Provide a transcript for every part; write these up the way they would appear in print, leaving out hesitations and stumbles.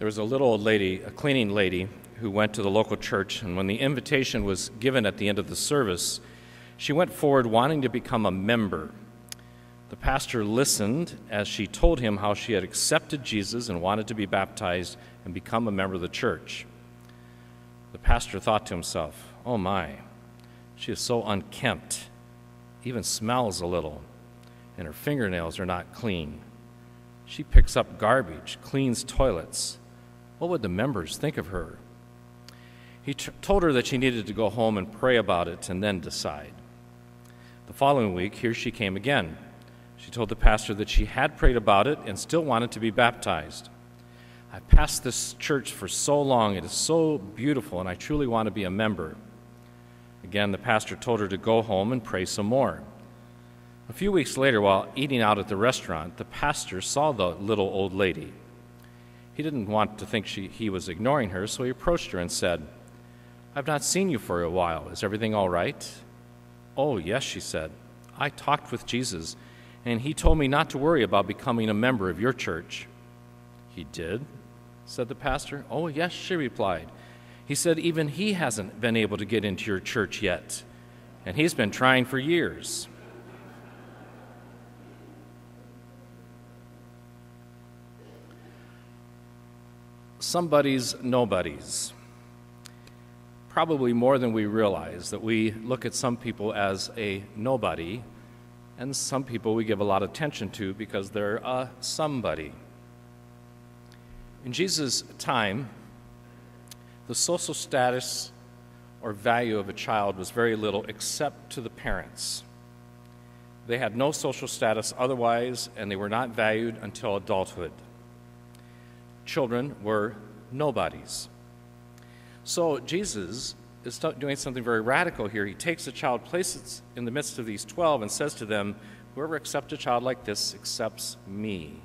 There was a little old lady, a cleaning lady, who went to the local church, and when the invitation was given at the end of the service, she went forward wanting to become a member. The pastor listened as she told him how she had accepted Jesus and wanted to be baptized and become a member of the church. The pastor thought to himself, "Oh my, she is so unkempt, even smells a little, and her fingernails are not clean. She picks up garbage, cleans toilets. What would the members think of her?" He told her that she needed to go home and pray about it and then decide. The following week, here she came again. She told the pastor that she had prayed about it and still wanted to be baptized. "I've passed this church for so long. It is so beautiful, and I truly want to be a member." Again, the pastor told her to go home and pray some more. A few weeks later, while eating out at the restaurant, the pastor saw the little old lady. He didn't want to think he was ignoring her, so he approached her and said, "I've not seen you for a while. Is everything all right?" "Oh, yes," she said. "I talked with Jesus, and he told me not to worry about becoming a member of your church." "He did?" said the pastor. "Oh, yes," she replied. "He said even he hasn't been able to get into your church yet, and he's been trying for years." Somebody's nobodies. Probably more than we realize that we look at some people as a nobody, and some people we give a lot of attention to because they're a somebody. In Jesus' time, the social status or value of a child was very little except to the parents. They had no social status otherwise, and they were not valued until adulthood. Children were nobodies. So Jesus is doing something very radical here. He takes a child, places it in the midst of these 12, and says to them, "Whoever accepts a child like this accepts me."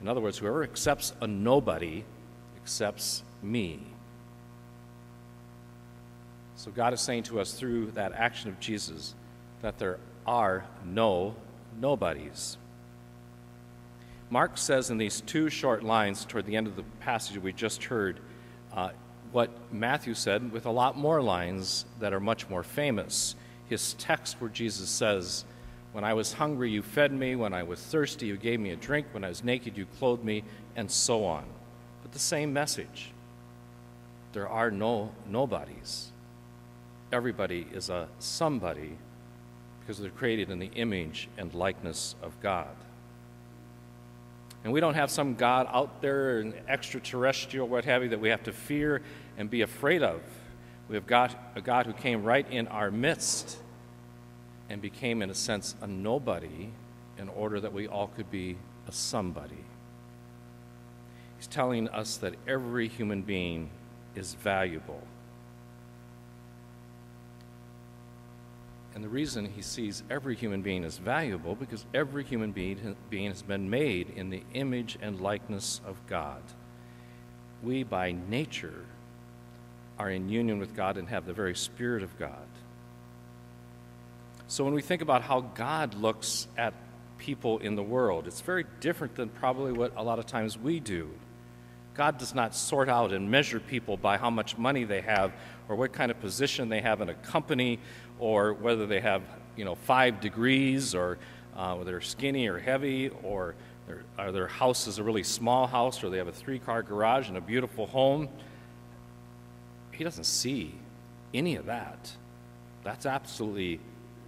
In other words, whoever accepts a nobody accepts me. So God is saying to us through that action of Jesus that there are no nobodies. Mark says in these two short lines toward the end of the passage we just heard what Matthew said with a lot more lines that are much more famous. His text where Jesus says, "When I was hungry, you fed me. When I was thirsty, you gave me a drink. When I was naked, you clothed me," and so on. But the same message. There are no nobodies. Everybody is a somebody because they're created in the image and likeness of God. And we don't have some God out there, an extraterrestrial, what have you, that we have to fear and be afraid of. We have got a God who came right in our midst and became, in a sense, a nobody in order that we all could be a somebody. He's telling us that every human being is valuable. And the reason he sees every human being as valuable, because every human being has been made in the image and likeness of God. We, by nature, are in union with God and have the very Spirit of God. So when we think about how God looks at people in the world, it's very different than probably what a lot of times we do. God does not sort out and measure people by how much money they have or what kind of position they have in a company or whether they have, 5 degrees or whether they're skinny or heavy or their house is a really small house or they have a 3-car garage and a beautiful home. He doesn't see any of that. That's absolutely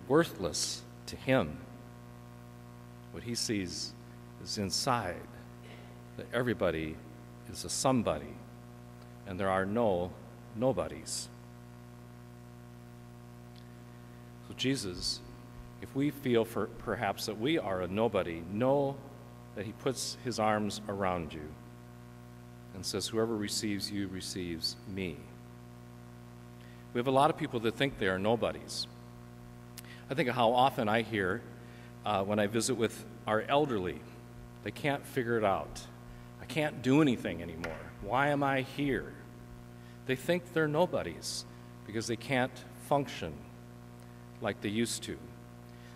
worthless to him. What he sees is inside, that everybody is a somebody, and there are no nobodies. So Jesus, if we feel perhaps that we are a nobody, know that he puts his arms around you and says, "Whoever receives you receives me." We have a lot of people that think they are nobodies. I think of how often I hear when I visit with our elderly, they can't figure it out. "I can't do anything anymore. Why am I here?" They think they're nobodies because they can't function like they used to.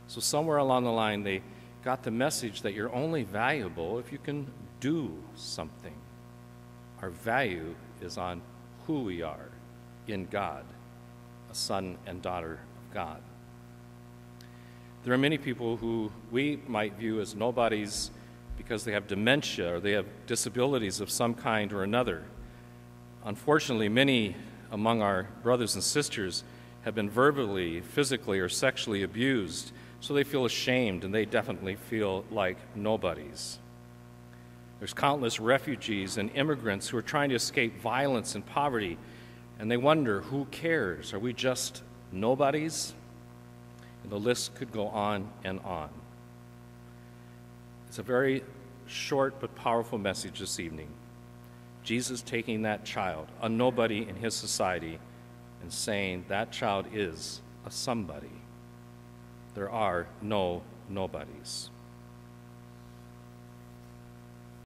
So somewhere along the line, they got the message that you're only valuable if you can do something. Our value is on who we are in God, a son and daughter of God. There are many people who we might view as nobodies because they have dementia or they have disabilities of some kind or another. Unfortunately, many among our brothers and sisters have been verbally, physically, or sexually abused, so they feel ashamed and they definitely feel like nobodies. There's countless refugees and immigrants who are trying to escape violence and poverty, and they wonder, who cares? Are we just nobodies? And the list could go on and on. It's a very short but powerful message this evening. Jesus taking that child, a nobody in his society, and saying that child is a somebody. There are no nobodies.